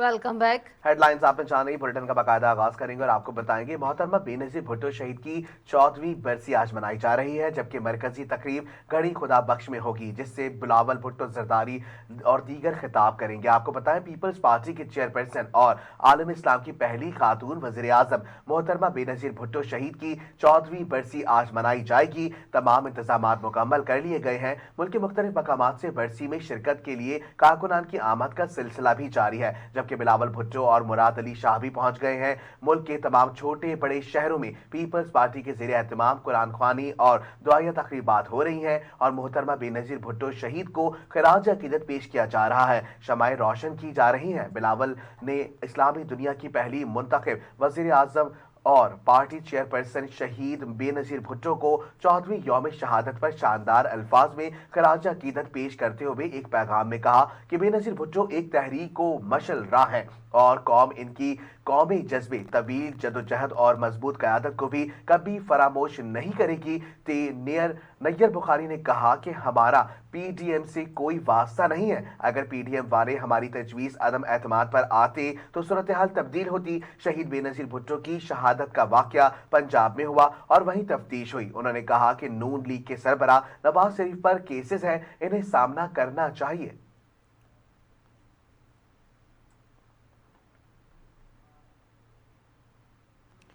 Welcome back. Headlines आपने जानी, bulletin का बाकायदा आगाज करेंगे और आपको बताएंगे मोहतरमा बेनजीर भुट्टो शहीद की 14वीं बरसी आज मनाई जा रही है, जबकि मरकजी तकरीब घड़ी खुदा बख्श में होगी, जिससे बिलावल भुट्टो जरदारी और दीगर खिताब करेंगे। आपको बताएं, पीपल्स पार्टी के चेयरपर्सन और आलम इस्लाम की पहली खातून वजीर आजम मोहतरमा बेनजीर भुट्टो शहीद की 14वीं बरसी आज मनाई जाएगी। तमाम इंतजाम मुकम्मल कर लिए गए हैं। मुल्क के मुख्तलिफ मकामात से बरसी में शिरकत के लिए कारकुनान की आमद का सिलसिला भी जारी है, जबकि बिलावल भुट्टो और मुराद अली शाह भी पहुंच गए हैं। मुल्क के तमाम छोटे बड़े शहरों में पीपल्स पार्टी के ज़ेरे एहतमाम कुरान ख्वानी और दुआया तकरीबात हो रही हैं और मोहतरमा बेनजीर भुट्टो शहीद को खराज अकीदत पेश किया जा रहा है। शमाएं रोशन की जा रही हैं। बिलावल ने इस्लामी दुनिया की पहली मुंतखब वजीर आजम और पार्टी चेयरपर्सन शहीद बेनजीर भुट्टो को 14वीं यौम शहादत पर शानदार अल्फाज में खराज अकीदत पेश करते हुए एक पैगाम में कहा कि बेनजीर भुट्टो एक तहरीक को मशल राह है और कौम इनकी कौमी जज्बे, तवील जदोजहद और मजबूत क़यादत को भी कभी फरामोश नहीं करेगी। नैयर बुखारी ने कहा कि हमारा पीडीएम से कोई वास्ता नहीं है। अगर पीडीएम वाले हमारी तजवीज़ अदम एतमाद पर आते तो सूरत हाल तब्दील होती। शहीद बेनजीर भुट्टो की शहादत का वाकया पंजाब में हुआ और वहीं तफ्तीश हुई। उन्होंने कहा कि नून लीग के सरबराह नवाज शरीफ पर केसेस हैं, इन्हें सामना करना चाहिए।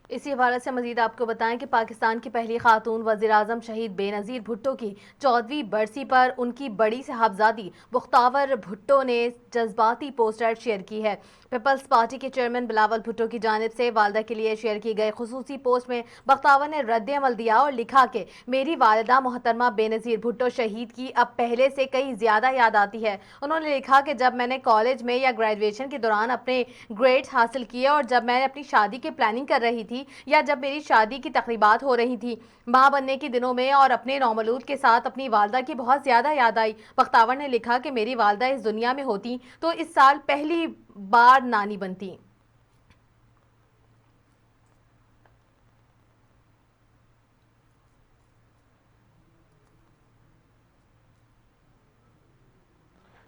इसी हवाले से मजीद आपको बताएं कि पाकिस्तान की पहली खातून वज़ीर आज़म शहीद बेनज़ीर भुट्टो की 14वीं बरसी पर उनकी बड़ी साहबजादी मुख्तावर भुट्टो ने जज्बाती पोस्टर शेयर की है। पीपल्स पार्टी के चेयरमैन बिलावल भुट्टो की जानिब से वालदा के लिए शेयर की गई खुसूसी पोस्ट में बख्तावर ने रद्द अमल दिया और लिखा कि मेरी वालिदा मोहतरमा बेनज़ीर भुट्टो शहीद की अब पहले से कई ज़्यादा याद आती है। उन्होंने लिखा कि जब मैंने कॉलेज में या ग्रेजुएशन के दौरान अपने ग्रेड्स हासिल किए और जब मैं अपनी शादी की प्लानिंग कर रही थी या जब मेरी शादी की तकरीबात हो रही थी, मां बनने के दिनों में और अपने नौमलूद के साथ अपनी वालदा की बहुत ज्यादा याद आई। बख्तावर ने लिखा कि मेरी वालदा इस दुनिया में होती तो इस साल पहली बार नानी बनती।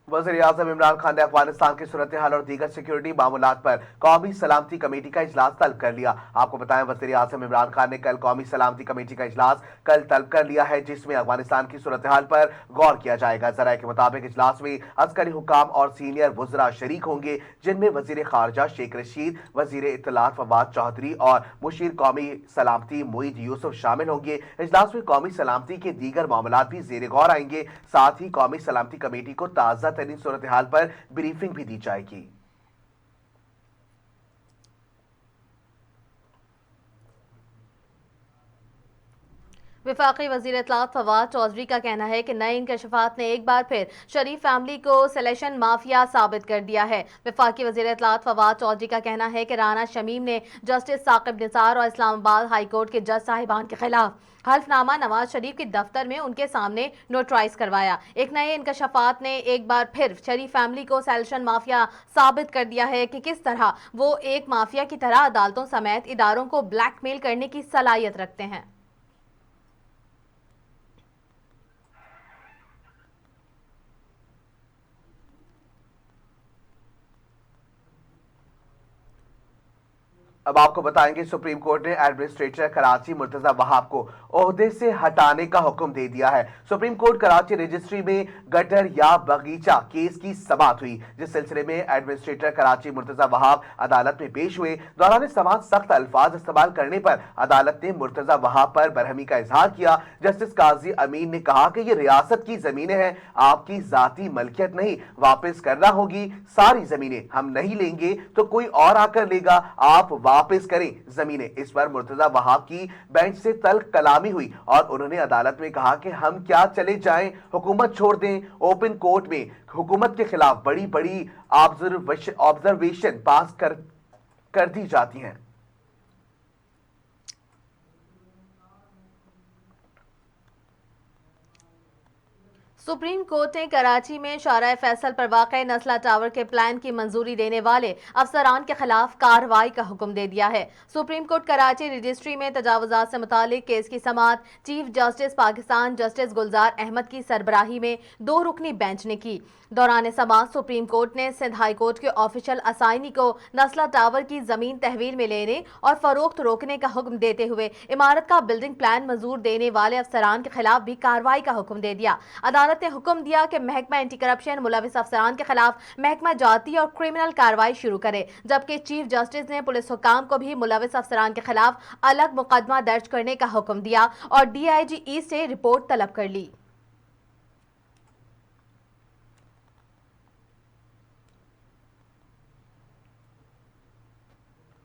वज़ीर आज़म इमरान खान ने अफगानिस्तान की सूरत हाल और दीगर सिक्योरिटी मामलात पर कौमी सलामती कमेटी का इजलास तलब कर लिया। आपको बताएं, वज़ीर आज़म इमरान खान ने कल कौमी सलामती कमेटी का इजलास तलब कर लिया है, जिसमें अफगानिस्तान की सूरत हाल पर गौर किया जाएगा। जराये के मुताबिक इजलास में अस्करी हुकाम और सीनियर वज़रा शरीक होंगे, जिनमें वज़ीर खारजा शेख रशीद, वज़ीर इत्तलात फवाद चौधरी और मुशीर कौमी सलामती मोईद यूसुफ शामिल होंगे। इजलास में कौमी सलामती के दीगर मामलात भी ज़ेर गौर आएंगे। साथ ही कौमी सलामती कमेटी को ताज़ा तरीन सूरत हाल पर ब्रीफिंग भी दी जाएगी। वफाकी वज़ीर इत्तलात फवाद चौधरी का कहना है कि नए इंकशाफात ने एक बार फिर शरीफ फैमिली को सिलेक्शन माफिया साबित कर दिया है। वफाकी वज़ीर इत्तलात फवाद चौधरी का कहना है कि राना शमीम ने जस्टिस साकिब निसार और इस्लामाबाद हाई कोर्ट के जज साहिबान के खिलाफ हल्फनामा नवाज शरीफ के दफ्तर में उनके सामने नोटराइज करवाया। एक नए इंकशाफात ने एक बार फिर शरीफ फैमिली को सिलेक्शन माफिया साबित कर दिया है कि किस तरह वो एक माफिया की तरह अदालतों समेत इदारों को ब्लैकमेल करने की सलाहियत रखते हैं। अब आपको बताएंगे, सुप्रीम कोर्ट ने एडमिनिस्ट्रेटर कराची मुर्तजा वहाब को ओहदे से हटाने का हुक्म दे दिया है। सुप्रीम कोर्ट कराची रजिस्ट्री में गटर या बगीचा केस की समाअत हुई, जिस सिलसिले में एडमिनिस्ट्रेटर कराची मुर्तजा वहाब अदालत में पेश हुए। दौरान समाअत सख्त अल्फाज इस्तेमाल करने पर अदालत ने मुर्तजा वहाब पर बरहमी का इजहार किया। जस्टिस काजी अमीन ने कहा कि ये रियासत की जमीनें हैं, आपकी जाती मलकियत नहीं, वापस करना होगी। सारी जमीनें हम नहीं लेंगे तो कोई और आकर लेगा, आप वापस करें जमीनें। इस पर मुर्तजा वहाब की बेंच से तल्ख कलामी हुई और उन्होंने अदालत में कहा कि हम क्या चले जाएं, हुकूमत छोड़ दें। ओपन कोर्ट में हुकूमत के खिलाफ बड़ी बड़ी ऑब्जर्वेशन पास कर दी जाती हैं। सुप्रीम कोर्ट ने कराची में शारा फैसल पर वाक़ नस्ला टावर के प्लान की मंजूरी देने वाले अफसरान के खिलाफ कार्रवाई का हुक्म दे दिया है। सुप्रीम कोर्ट कराची रजिस्ट्री में तजावुजात से मुतालिक केस की समाअत चीफ जस्टिस पाकिस्तान जस्टिस गुलजार अहमद की सरबराही में 2 रुकनी बेंच ने की। दौरान समाअत सुप्रीम कोर्ट ने सिंध हाई कोर्ट के ऑफिशियल असाइनी को नस्ला टावर की जमीन तहवील में लेने और फरोख्त रोकने का हुक्म देते हुए इमारत का बिल्डिंग प्लान मंजूर देने वाले अफसरान के खिलाफ भी कार्रवाई का हुक्म दे दिया। अदालत ने हुक्म दिया कि महकमा एंटी करप्शन मुलविस अफसरान के खिलाफ महकमा जाती और क्रिमिनल कार्रवाई शुरू करे, जबकि चीफ जस्टिस ने पुलिस हुकाम को भी मुलविस अफसरान के खिलाफ अलग मुकदमा दर्ज करने का हुक्म दिया और DIG ईस्ट से रिपोर्ट तलब कर ली।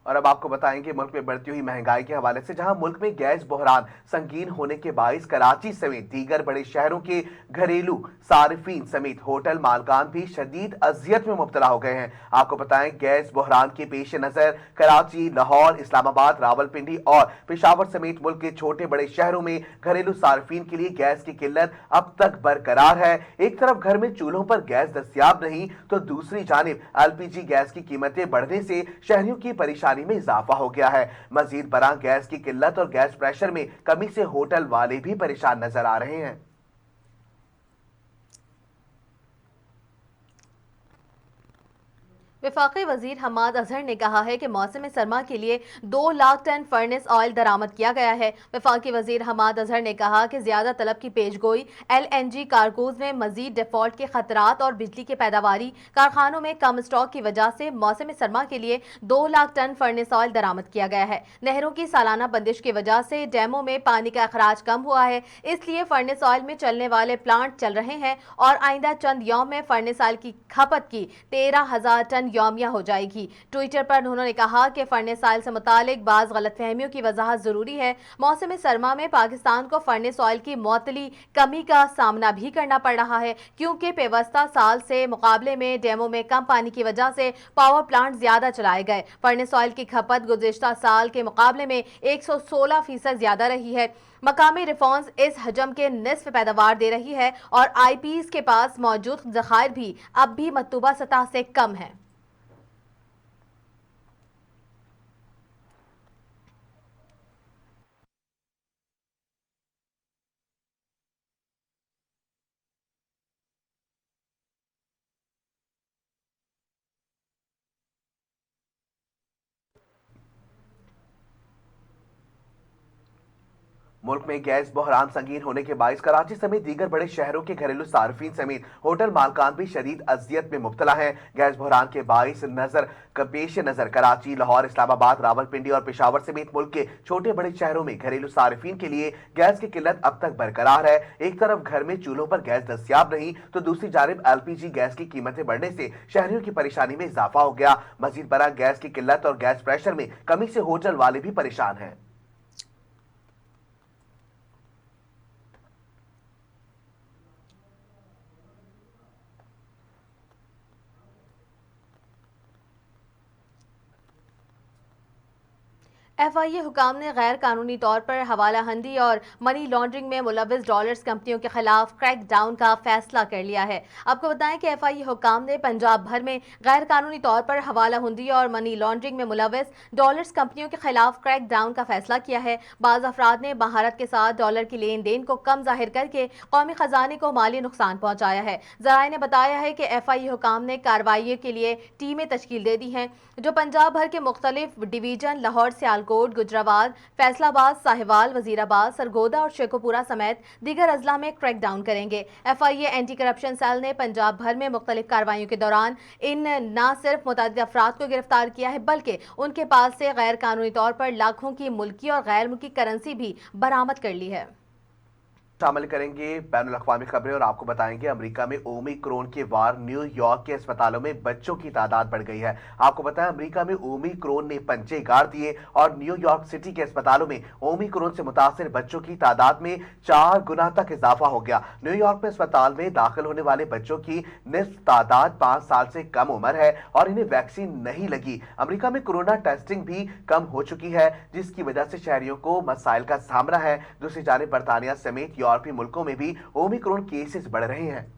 और अब आपको बताएंगे मुल्क में बढ़ती हुई महंगाई के हवाले से, जहां मुल्क में गैस बहरान संगीन होने के बाइस कराची समेत दीगर बड़े शहरों के घरेलू सारिफीन समेत होटल मालकान भी शदीद अजियत में मुब्तला हो गए हैं। आपको बताएं, गैस बहरान के पेश नजर कराची, लाहौर, इस्लामाबाद, रावलपिंडी और पेशावर समेत मुल्क के छोटे बड़े शहरों में घरेलू सारिफीन के लिए गैस की किल्लत अब तक बरकरार है। एक तरफ घर में चूल्हों पर गैस दस्तियाब नहीं तो दूसरी जानिब LPG गैस की कीमतें बढ़ने से शहरियों की परेशानी में इजाफा हो गया है। मजीद बरआं गैस की किल्लत और गैस प्रेशर में कमी से होटल वाले भी परेशान नजर आ रहे हैं। वफाकी वजीर हमाद अजहर ने कहा है कि मौसम सरमा के लिए 2 लाख टन फर्नेस ऑयल दरामद किया गया है। वफाकी वजीर हमाद अजहर ने कहा कि ज्यादा तलब की पेशगोई, LNG कारगोज में मजीद डिफॉल्ट के खतरात और बिजली की पैदावारी, कारखानों में कम स्टॉक की वजह से मौसम सरमा के लिए 2 लाख टन फर्नेस ऑयल दरामद किया गया है। नहरों की सालाना बंदिश की वजह से डैमों में पानी का अखराज कम हुआ है, इसलिए फर्नेस ऑयल में चलने वाले प्लांट चल रहे हैं और आइंदा चंद यौम में फर्नेस ऑयल की खपत की 13,000 टन यौमिया हो जाएगी। ट्विटर पर उन्होंने कहा कि फर्नेस ऑयल से मुतालिक बाज गलतफहमियों की वजाहत जरूरी है। मौसम सरमा में पाकिस्तान को फर्नेस ऑयल की मुअत्तली कमी का सामना भी करना पड़ रहा है, क्योंकि पेवस्ता साल से मुकाबले में डैमों में कम पानी की वजह से पावर प्लांट ज्यादा चलाए गए। फर्नेस ऑयल की खपत गुज़िश्ता साल के मुकाबले में 116% ज्यादा रही है। मकामी रिफॉर्म्स इस हजम के निस्फ पैदावार दे रही है और IPs के पास मौजूद ज़खायर भी अब भी मतलूबा सतह से कम है। मुल्क में गैस बहरान संगीन होने के बाइस कराची समेत दीगर बड़े शहरों के घरेलू सार्फिन समेत होटल मालकान भी शदीद अजियत में मुब्तला हैं। गैस बहरान के बाइस पेश नजर कराची, लाहौर, इस्लामाबाद, रावलपिंडी और पेशावर समेत मुल्क के छोटे बड़े शहरों में घरेलू सार्फिन के लिए गैस की किल्लत अब तक बरकरार है। एक तरफ घर में चूल्हों पर गैस दस्तियाब नहीं तो दूसरी जानिब LPG गैस की कीमतें बढ़ने से शहरियों की परेशानी में इजाफा हो गया। मजीद बरआं गैस की किल्लत और गैस प्रेशर में कमी से होटल वाले भी परेशान हैं। FIA हुकाम ने गैर कानूनी तौर पर हवाला हंदी और मनी लॉन्ड्रिंग में मुलविस डॉलर्स कंपनियों के खिलाफ क्रैक डाउन का फैसला कर लिया है। आपको बताएं कि FIA हुकाम ने पंजाब भर में गैर कानूनी तौर पर हवाला हंदी और मनी लॉन्ड्रिंग में मुलविस डॉलर्स कंपनियों के खिलाफ क्रैक डाउन का फैसला किया है। बाज़ अफराद ने महारत के साथ डॉलर की लेन देन को कम जाहिर करके कौमी खजाने को माली नुकसान पहुंचाया है। जराए ने बताया है कि FIA हुकाम ने कार्रवाई के लिए टीमें तश्कील दे दी हैं, जो पंजाब भर के मुख्तलिफ डिवीजन लाहौर, सियालकोट, गुजरावाल, फैसलाबाद, साहिवाल, वजीराबाद, सरगोदा और शेखोपुरा समेत दीगर अजला में क्रैक डाउन करेंगे। FIA एंटी करप्शन सेल ने पंजाब भर में मुख्तलिफ कार्रवाइयों के दौरान इन न सिर्फ मुतअद्दिद अफराद को गिरफ्तार किया है, बल्कि उनके पास से गैर कानूनी तौर पर लाखों की मुल्की और गैर मुल्की करेंसी भी बरामद कर ली है। शामिल करेंगे बैनुल अक़वामी खबरें और आपको बताएंगे अमेरिका में ओमिक्रॉन के वार, न्यूयॉर्क के अस्पतालों में बच्चों की तादाद बढ़ गई है। आपको बताएं, अमेरिका में ओमिक्रॉन ने पंजे गाड़ दिए और न्यूयॉर्क सिटी के अस्पतालों में ओमिक्रॉन से मुतासिर बच्चों की तादाद में 4 गुना तक इजाफा हो गया। न्यूयॉर्क में अस्पताल में दाखिल होने वाले बच्चों की निस्फ तादाद 5 साल से कम उम्र है और इन्हें वैक्सीन नहीं लगी। अमेरिका में कोरोना टेस्टिंग भी कम हो चुकी है, जिसकी वजह से शहरियों को मसाइल का सामना है। दूसरी जानिब बरतानिया समेत यूरोपीय मुल्कों में भी ओमिक्रॉन केसेस बढ़ रहे हैं।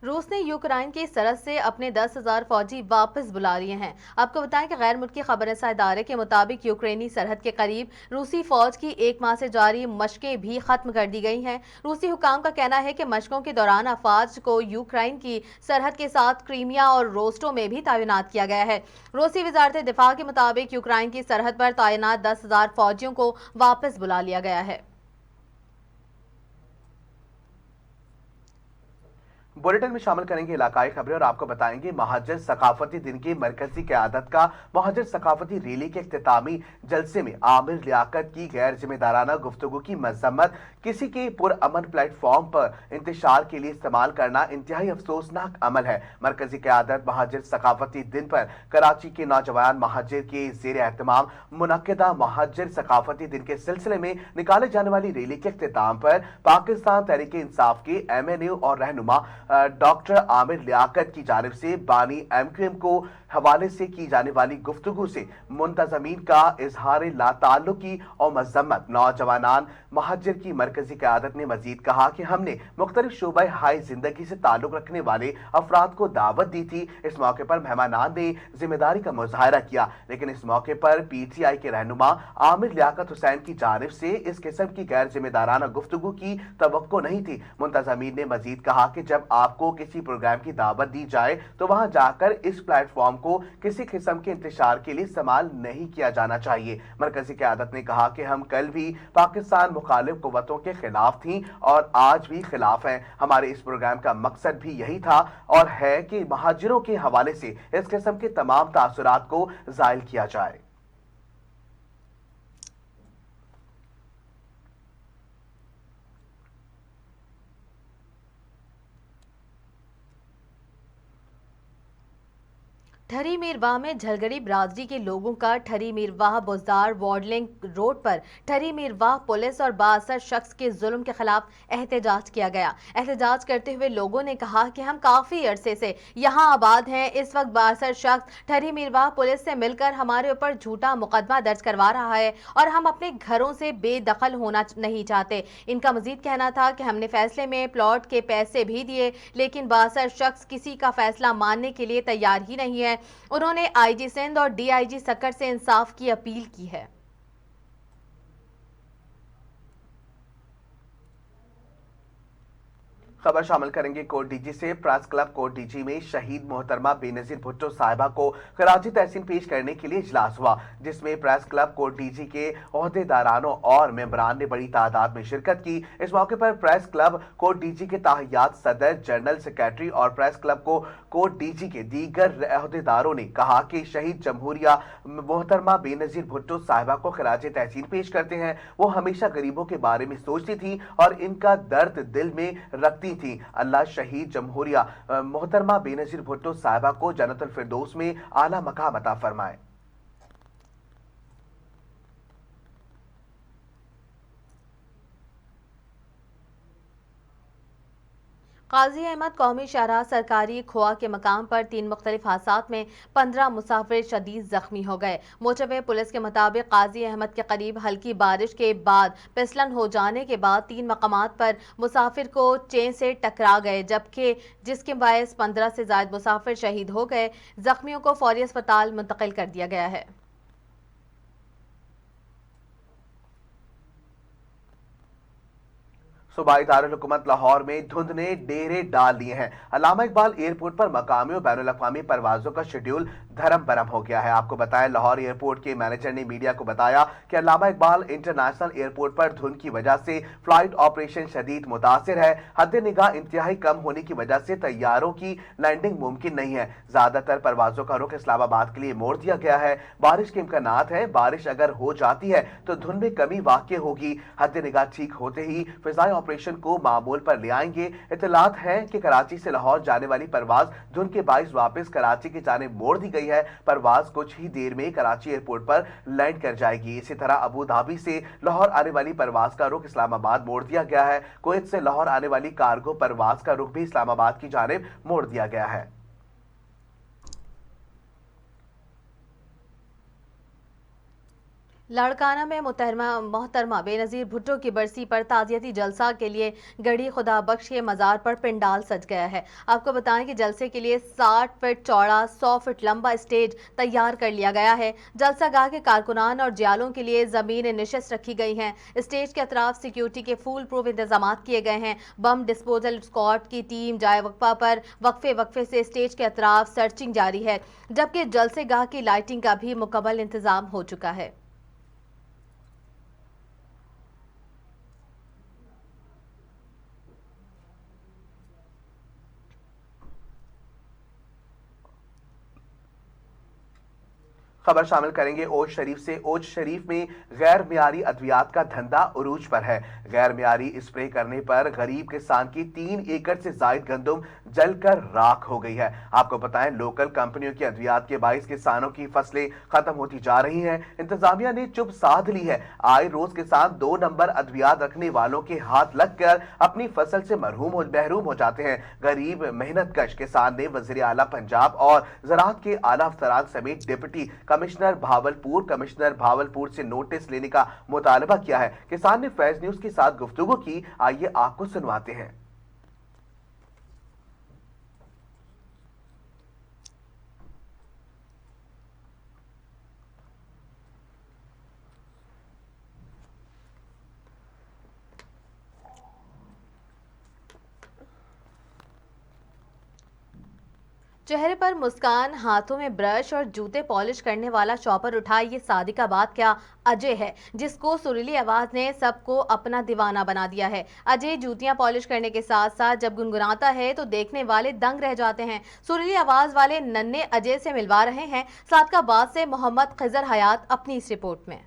रूस ने यूक्रेन की सरहद से अपने 10,000 फौजी वापस बुला लिए हैं। आपको बताएं कि गैर मुल्की खबरसां इदारे के मुताबिक यूक्रेनी सरहद के करीब रूसी फौज की 1 माह से जारी मशकें भी खत्म कर दी गई हैं। रूसी हुकाम का कहना है कि मशकों के दौरान अफवाज को यूक्रेन की सरहद के साथ क्रीमिया और रोस्टो में भी तैनात किया गया है। रूसी वजारत दिफा के मुताबिक यूक्रेन की सरहद पर तैनात 10,000 फौजियों को वापस बुला लिया गया है। बुलेटिन में शामिल करेंगे इलाकाई खबरें और आपको बताएंगे महाजर सकाफती दिन की मरकजी क़यादत का महाजर सकाफती रैली के इख्तितामी जलसे में आमिर लियाकत की गैर जिम्मेदाराना गुफ्तगू की मजम्मत, किसी के पुरअमन प्लेटफॉर्म पर इंतशार के लिए इस्तेमाल करना इंतहाई अफसोसनाक अमल है। मरकजी क़यादत महाजर सकाफती दिन पर कराची के नौजवान महाजर के जेर एहतमाम मुनक्किदा महाजर सकाफती दिन के सिलसिले में निकाले जाने वाली रैली के इख्तिताम पर पाकिस्तान तहरीक इंसाफ के MNU और रहनुमा डॉक्टर आमिर लियाकत की जानिब से बानी MQM को हवाले से की जाने वाली गुफ्तगू से मुंतजमीन का इजहार लाताल्लुकी और मजम्मत। नौजवान महाजर की मरकजी क़यादत ने मजीद कहा कि हमने मुख्तलिफ शोबे हाई जिंदगी से ताल्लुक रखने वाले अफराद को दावत दी थी। इस मौके पर मेहमानान ने जिम्मेदारी का मुजाहरा किया, लेकिन इस मौके पर PTI के रहनुमा आमिर लियाकत हुसैन की जानिब से इस किस्म की गैर जिम्मेदाराना गुफ्तगू की तवक्को नहीं थी। मुंतजमीन ने मजीद कहा कि जब आपको किसी प्रोग्राम की दावत दी जाए तो वहां जाकर इस प्लेटफॉर्म को किसी किस्म के इंतशार के लिए इस्तेमाल नहीं किया जाना चाहिए। मरकजी क़यादत ने कहा कि हम कल भी पाकिस्तान मुखालिफ कुव्वतों के खिलाफ थी और आज भी खिलाफ हैं। हमारे इस प्रोग्राम का मकसद भी यही था और है कि महाजिरों के हवाले से इस किस्म के तमाम तासुरात को ज़ाइल किया जाए। ठरी मीरवाह में झलगड़ी बरादरी के लोगों का ठरी मीरवाह बुज़दार वार्डलिंग रोड पर ठरी मीरवाह पुलिस और बाअसर शख्स के जुल्म के खिलाफ एहतजाज किया गया। एहतजाज करते हुए लोगों ने कहा कि हम काफ़ी अरसे से यहाँ आबाद हैं। इस वक्त बाअसर शख्स ठरी मीरवाह पुलिस से मिलकर हमारे ऊपर झूठा मुकदमा दर्ज करवा रहा है और हम अपने घरों से बेदखल होना नहीं चाहते। इनका मजीद कहना था कि हमने फैसले में प्लॉट के पैसे भी दिए, लेकिन बाअसर शख्स किसी का फैसला मानने के लिए तैयार ही नहीं है। उन्होंने IG सिंध और DIG सक्कर से इंसाफ की अपील की है। खबर शामिल करेंगे कोट डीजी से। प्रेस क्लब कोट डीजी में शहीद मोहतरमा बेनजीर भुट्टो साहिबा को खराजी तहसीन पेश करने के लिए इजलास हुआ, जिसमें प्रेस क्लब कोट डीजी के ओहदेदारानों और मेंबरान ने बड़ी तादाद में शिरकत की। इस मौके पर प्रेस क्लब कोट डीजी के ताहियात सदर, जनरल सेक्रेटरी और प्रेस क्लब को कोट डीजी के दीगर ओहदेदारों ने कहा कि शहीद जमहूरिया मोहतरमा बेनजीर भुट्टो साहिबा को खराजी तहसीन पेश करते हैं। वो हमेशा गरीबों के बारे में सोचती थी और इनका दर्द दिल में रखती थी। अल्लाह शहीद जमहूरिया मोहतरमा बेनजीर भुट्टो साहिबा को जन्नतुल फिरदौस में आला मकाम अता फरमाए। काजी अहमद कौमी शाहराह सरकारी खोआ के मकाम पर 3 मुख्तलिफ हादसात में 15 मुसाफिर शदीद जख्मी हो गए। मोटरवे पुलिस के मुताबिक काजी अहमद के करीब हल्की बारिश के बाद फिसलन हो जाने के बाद 3 मकामात पर मुसाफिर को चेन से टकरा गए, जबकि जिसके बायस 15 से ज्यादा मुसाफिर शहीद हो गए। जख्मियों को फौरी अस्पताल मुंतकिल कर दिया गया है। सूबाई दारुल हुकूमत लाहौर में धुंध ने डेरे डाल दिए हैं। अल्लामा इकबाल एयरपोर्ट पर मकामी और बैनुल अक़वामी परवाजों का शेड्यूल धर्म बरम हो गया है। आपको बताएं, लाहौर एयरपोर्ट के मैनेजर ने मीडिया को बताया कि अल्लामा इकबाल इंटरनेशनल एयरपोर्ट पर धुंध की वजह से फ्लाइट ऑपरेशन शदीद मुतासिर है। हद निगाह इंतहाई कम होने की वजह से तैयारों की लैंडिंग मुमकिन नहीं है। ज्यादातर परवाजों का रुख इस्लामाबाद के लिए मोड़ दिया गया है। बारिश के इम्कानात है। बारिश अगर हो जाती है तो धुंध में कमी वाक़ई होगी। हद निगाह ठीक होते ही फिजाई ऑपरेशन को मामूल पर ले आएंगे। इत्तलात है कि कराची से लाहौर जाने वाली परवाज धुंध के बाइस वापस कराची की जानिब मोड़ दी गई है। परवाज कुछ ही देर में कराची एयरपोर्ट पर लैंड कर जाएगी। इसी तरह अबू धाबी से लाहौर आने वाली परवाज का रुख इस्लामाबाद मोड़ दिया गया है। कुवैत से लाहौर आने वाली कार्गो परवाज का रुख भी इस्लामाबाद की जानिब मोड़ दिया गया है। लाड़काना में मोहतरमा बेनज़ीर भुट्टो की बरसी पर ताज़ियती जलसा के लिए गढ़ी खुदा बख्श के मज़ार पर पंडाल सज गया है। आपको बताएं कि जलसे के लिए 60 फीट चौड़ा 100 फीट लंबा स्टेज तैयार कर लिया गया है। जलसा गाह के कारकुनान और जियालों के लिए ज़मीन निशिस्त रखी गई हैं। स्टेज के अतराफ सिक्योरिटी के फूल प्रूफ इंतजाम किए गए हैं। बम डिस्पोजल स्क्वाड की टीम जाए वक्फा पर वक्फे से स्टेज के अतराफ सर्चिंग जारी है, जबकि जलसे गाह की लाइटिंग का भी मुकम्मल इंतजाम हो चुका है। खबर शामिल करेंगे ओज शरीफ से। ओज शरीफ में गैर मियारी अद्वियात का धंधा उरूज पर है। गैर मियारी स्प्रे करने पर गरीब किसान की 3 एकड़ से जायद गंदुम जलकर राख हो गई है। आपको बताएं, लोकल कंपनियों की अद्वियात के बाईस किसानों की फसलें खत्म होती जा रही हैं। इंतजामिया ने चुप साध ली है। आए रोज किसान 2 नंबर अद्वियात रखने वालों के हाथ लगकर अपनी फसल से महरूम हो जाते हैं। गरीब मेहनतकश किसान ने वजीर आला पंजाब और ज़राअत के आला अफसरान समेत डिप्टी कमिश्नर भावलपुर से नोटिस लेने का मुतालबा किया है। किसान ने फैज न्यूज के साथ गुफ्तगू की। आइए आपको सुनवाते हैं। चेहरे पर मुस्कान, हाथों में ब्रश और जूते पॉलिश करने वाला शॉपर उठाए ये सादिकाबाद क्या अजय है, जिसको सुरीली आवाज ने सबको अपना दीवाना बना दिया है। अजय जूतियां पॉलिश करने के साथ साथ जब गुनगुनाता है तो देखने वाले दंग रह जाते हैं। सुरीली आवाज वाले नन्हे अजय से मिलवा रहे हैं सादिकाबाद से मोहम्मद खिजर हयात अपनी इस रिपोर्ट में।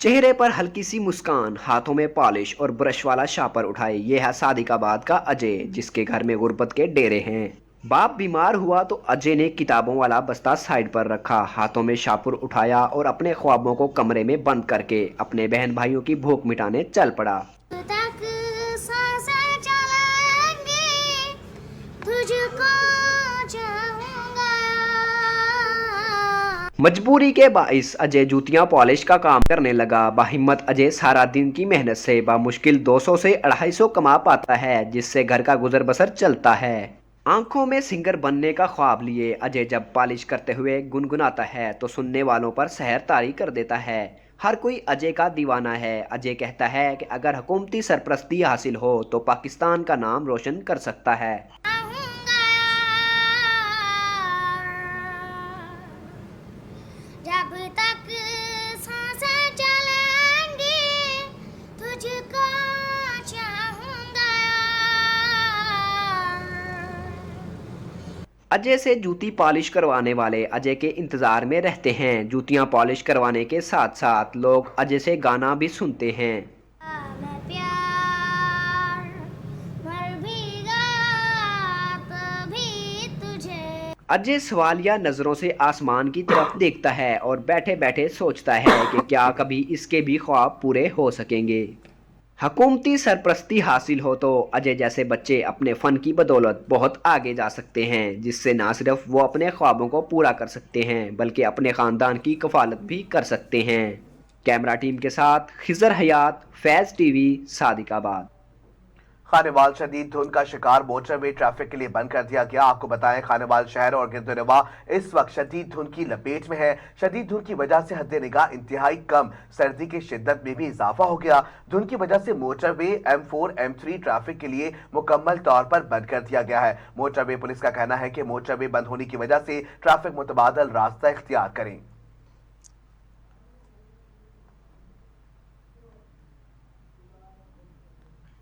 चेहरे पर हल्की सी मुस्कान, हाथों में पॉलिश और ब्रश वाला शापर उठाए, ये है सादिकाबाद का अजय, जिसके घर में गुर्बत के डेरे हैं। बाप बीमार हुआ तो अजय ने किताबों वाला बस्ता साइड पर रखा, हाथों में शापर उठाया और अपने ख्वाबों को कमरे में बंद करके अपने बहन भाइयों की भूख मिटाने चल पड़ा। मजबूरी के बाइस अजय जूतियां पॉलिश का काम करने लगा। बाहिम्मत अजय सारा दिन की मेहनत से बामुश्किल 200 से 250 कमा पाता है, जिससे घर का गुजर बसर चलता है। आंखों में सिंगर बनने का ख्वाब लिए अजय जब पॉलिश करते हुए गुनगुनाता है तो सुनने वालों पर सहर तारी कर देता है। हर कोई अजय का दीवाना है। अजय कहता है कि अगर हुकूमती सरपरस्ती हासिल हो तो पाकिस्तान का नाम रोशन कर सकता है। जब तक सांसें चलेंगी तुझको चाहूंगा। अजय से जूती पॉलिश करवाने वाले अजय के इंतजार में रहते हैं। जूतियां पॉलिश करवाने के साथ साथ लोग अजय से गाना भी सुनते हैं। मैं प्यार मर भी गया तो भी तुझे। अजय सवालिया नजरों से आसमान की तरफ देखता है और बैठे बैठे सोचता है कि क्या कभी इसके भी ख्वाब पूरे हो सकेंगे। हुकूमती सरपरस्ती हासिल हो तो अजय जैसे बच्चे अपने फन की बदौलत बहुत आगे जा सकते हैं, जिससे ना सिर्फ वो अपने ख्वाबों को पूरा कर सकते हैं बल्कि अपने खानदान की कफालत भी कर सकते हैं। कैमरा टीम के साथ खिजर हयात, फैज टीवी, सादिकाबाद। खानेवाल शदीद धुंध का शिकार मोटरवे ट्रैफिक के लिए बंद कर दिया गया। आपको बताएं, खानेवाल शहर और गिरदोनवा इस वक्त शदीद धुंध की लपेट में है। शदीद धुंध की वजह से हद निगाह इंतहाई कम, सर्दी की शिद्दत में भी इजाफा हो गया। धुंध की वजह से मोटरवे M4 M3 ट्रैफिक के लिए मुकम्मल तौर पर बंद कर दिया गया है। मोटरवे पुलिस का कहना है कि मोटरवे बंद होने की वजह से ट्रैफिक मुतबादल रास्ता इख्तियार करें।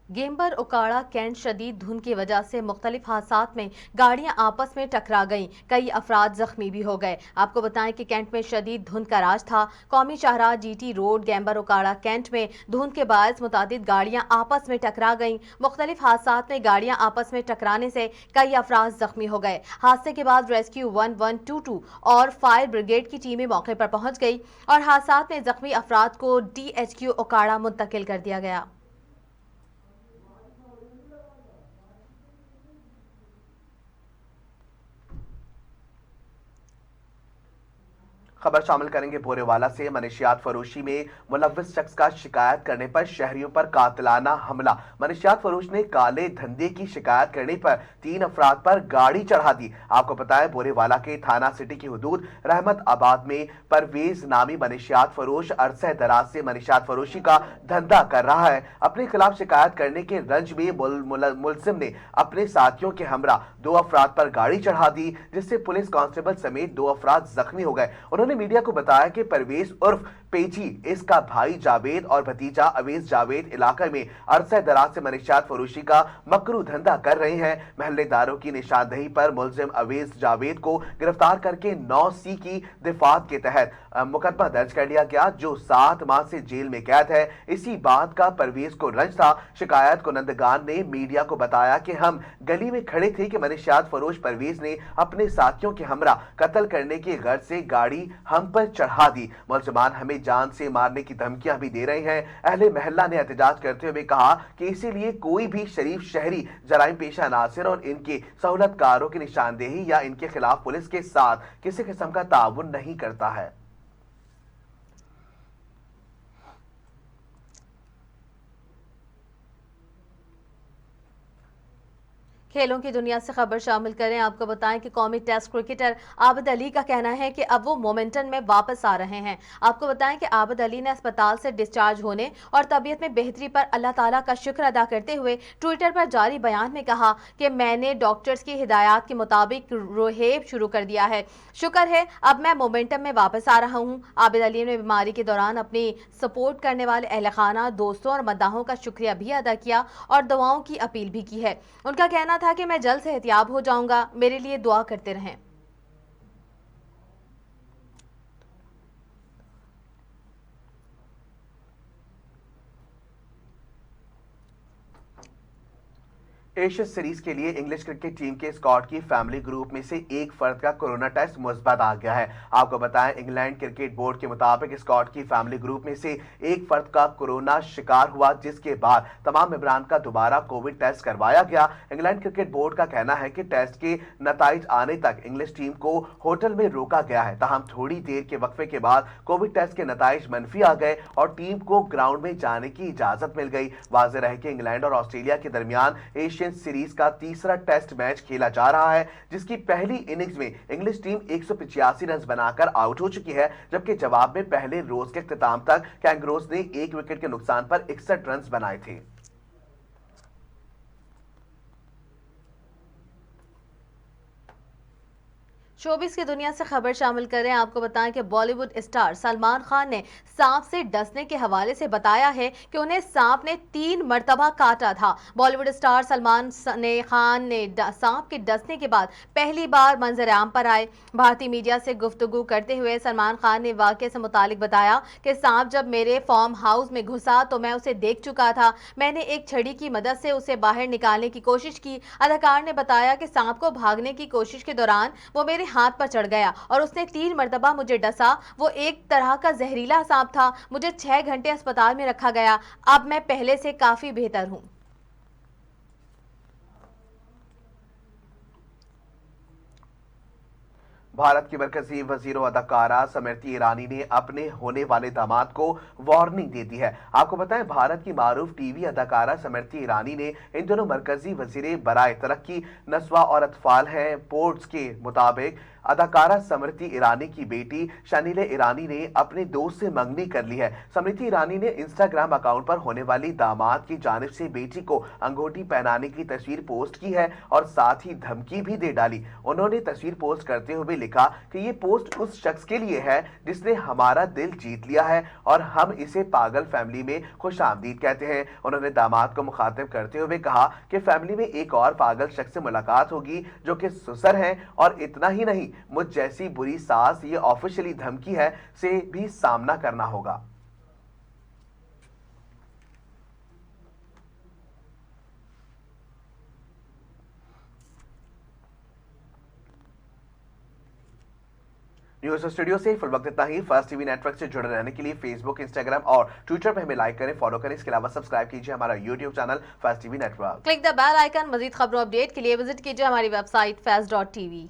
गेम्बर उकाड़ा कैंट शदीद धुंध की वजह से मुख्तलिफ हादसात में गाड़ियां आपस में टकरा गईं, कई अफराद जख्मी भी हो गए। आपको बताएं कि कैंट में शदीद धुंध का राज था। कौमी शाहराह GT रोड गेम्बर उकाड़ा कैंट में धुंध के बायस मुतादिद गाड़ियां आपस में टकरा गईं। मुख्तलिफ हादसात में गाड़ियां आपस में टकराने से कई अफराद जख्मी हो गए। हादसे के बाद रेस्क्यू 1122 और फायर ब्रिगेड की टीमें मौके पर पहुंच गई और हादसात में जख्मी अफराद को DHQ उकाड़ा मुंतकिल कर दिया गया। खबर शामिल करेंगे बोरेवाला से। मनशियात फरोशी में मुलव्विस शख्स का शिकायत करने पर शहरियों पर कातिलाना हमला। मनशियात फरोश ने काले धंधे की शिकायत करने पर 3 अफराद पर गाड़ी चढ़ा दी। आपको बताएं बोरेवाला के थाना सिटी की हुदूद रहमत आबाद में परवेज नामी मनशियात फरोश अरसे दराज से मनशियात फरोशी का धंधा कर रहा है। अपने खिलाफ शिकायत करने के रंज में मुलजिम ने अपने साथियों के हमरा 2 अफराद पर गाड़ी चढ़ा दी, जिससे पुलिस कांस्टेबल समेत 2 अफराद जख्मी हो गए। उन्होंने मीडिया को बताया कि परवेज उर्फ पेची इसका भाई जावेद और भतीजा अवेज जावेद इलाके में अरसे दराज से मनशियात फरोशी का मकरू धंधा कर रहे हैं। महल्लेदारों की निशानदेही पर मुलजिम अवेज जावेद को गिरफ्तार करके 9C की दिफात के तहत मुकदमा दर्ज कर लिया गया, जो 7 माह से जेल में कैद है। इसी बात का परवेज को रंज था। शिकायत कुनंदगान ने मीडिया को बताया कि हम गली में खड़े थे कि मनशियात फरोश परवेज ने अपने साथियों के हमरा कत्ल करने की गर्ज से गाड़ी हम पर चढ़ा दी। मुलजिमान हमें जान से मारने की धमकियां भी दे रहे हैं। अहले महल्ला ने एहतजाज करते हुए कहा कि इसीलिए कोई भी शरीफ शहरी जराइम पेशा नासिर और इनके सहूलतकारों की निशानदेही या इनके खिलाफ पुलिस के साथ किसी किस्म का ताउन नहीं करता है। खेलों की दुनिया से खबर शामिल करें। आपको बताएं कि कौमी टेस्ट क्रिकेटर आबिद अली का कहना है कि अब वो मोमेंटम में वापस आ रहे हैं। आपको बताएं कि आबिद अली ने अस्पताल से डिस्चार्ज होने और तबीयत में बेहतरी पर अल्लाह ताला का शुक्र अदा करते हुए ट्विटर पर जारी बयान में कहा कि मैंने डॉक्टर्स की हिदायत के मुताबिक रोहेब शुरू कर दिया है। शुक्र है अब मैं मोमेंटम में वापस आ रहा हूँ। आबिद अली ने बीमारी के दौरान अपनी सपोर्ट करने वाले अहल खाना, दोस्तों और मद्दाहों का शुक्रिया भी अदा किया और दुआओं की अपील भी की है। उनका कहना था कि मैं जल्द सेहतियाब हो जाऊंगा, मेरे लिए दुआ करते रहें। एशियस सीरीज के लिए इंग्लिश क्रिकेट टीम के स्क्वाड की फैमिली ग्रुप में से एक फर्द का कोरोना टेस्ट मुस्बत आ गया है। आपको बताएं इंग्लैंड क्रिकेट बोर्ड के मुताबिक स्क्वाड की फैमिली ग्रुप में से एक फर्द का कोरोना शिकार हुआ, जिसके बाद तमाम मेंबरान का दोबारा कोविड टेस्ट करवाया गया। इंग्लैंड क्रिकेट बोर्ड का कहना है कि टेस्ट के नताइज आने तक इंग्लिश टीम को होटल में रोका गया है। ताहम थोड़ी देर के वक्फे के बाद कोविड टेस्ट के नताइज मनफी आ गए और टीम को ग्राउंड में जाने की इजाजत मिल गई। वाज़ेह रहे कि इंग्लैंड और ऑस्ट्रेलिया के दरमियान एशियन सीरीज का तीसरा टेस्ट मैच खेला जा रहा है, जिसकी पहली इनिंग्स में इंग्लिश टीम 185 रन बनाकर आउट हो चुकी है, जबकि जवाब में पहले रोज के इख्तिताम तक कैंगरोज ने 1 विकेट के नुकसान पर 61 रन बनाए थे। शोबिस की दुनिया से खबर शामिल करें। आपको बताएं कि बॉलीवुड स्टार सलमान खान ने सांप से डसने के हवाले से बताया है कि उन्हें सांप ने 3 मरतबा काटा था। बॉलीवुड स्टार सलमान खान ने सांप के डसने के बाद पहली बार मंजर-ए-आम पर आए। भारतीय मीडिया से गुफ्तगू करते हुए सलमान खान ने वाक़े से मुतालिक बताया कि सांप जब मेरे फार्म हाउस में घुसा तो मैं उसे देख चुका था। मैंने एक छड़ी की मदद से उसे बाहर निकालने की कोशिश की। अदाकार ने बताया कि सांप को भागने की कोशिश के दौरान वो मेरे हाथ पर चढ़ गया और उसने 3 मरतबा मुझे डसा। वो एक तरह का जहरीला सांप था। मुझे 6 घंटे अस्पताल में रखा गया। अब मैं पहले से काफी बेहतर हूं। भारत की मरकजी वजीर और अदाकारा स्मृति ईरानी ने अपने होने वाले दामाद को वार्निंग दे दी है। आपको बताएं भारत की मारूफ टीवी अदाकारा स्मृति ईरानी ने इन दोनों मरकजी वजीर बराए तरक्की नस्वा और अतफाल हैं पोर्ट्स के मुताबिक अदाकारा स्मृति ईरानी की बेटी शनीले ईरानी ने अपने दोस्त से मंगनी कर ली है। स्मृति ईरानी ने इंस्टाग्राम अकाउंट पर होने वाली दामाद की जानिब से बेटी को अंगूठी पहनाने की तस्वीर पोस्ट की है और साथ ही धमकी भी दे डाली। उन्होंने तस्वीर पोस्ट करते हुए लिखा कि ये पोस्ट उस शख्स के लिए है जिसने हमारा दिल जीत लिया है और हम इसे पागल फैमिली में खुशामदीद कहते हैं। उन्होंने दामाद को मुखातिब करते हुए कहा कि फैमिली में एक और पागल शख्स से मुलाकात होगी जो कि सुसर हैं और इतना ही नहीं, मुझ जैसी बुरी सास ये ऑफिशियली धमकी है से भी सामना करना होगा। न्यूज़ स्टूडियो से फिल वक्त इतना ही। फर्स्ट टीवी नेटवर्क से जुड़े रहने के लिए फेसबुक, इंस्टाग्राम और ट्विटर पर हमें लाइक करें, फॉलो करें। इसके अलावा सब्सक्राइब कीजिए हमारा YouTube channel first TV network. Click the bell icon. मजीद खबरों अपडेट के लिए विजिट कीजिए हमारी वेबसाइट fast.tv।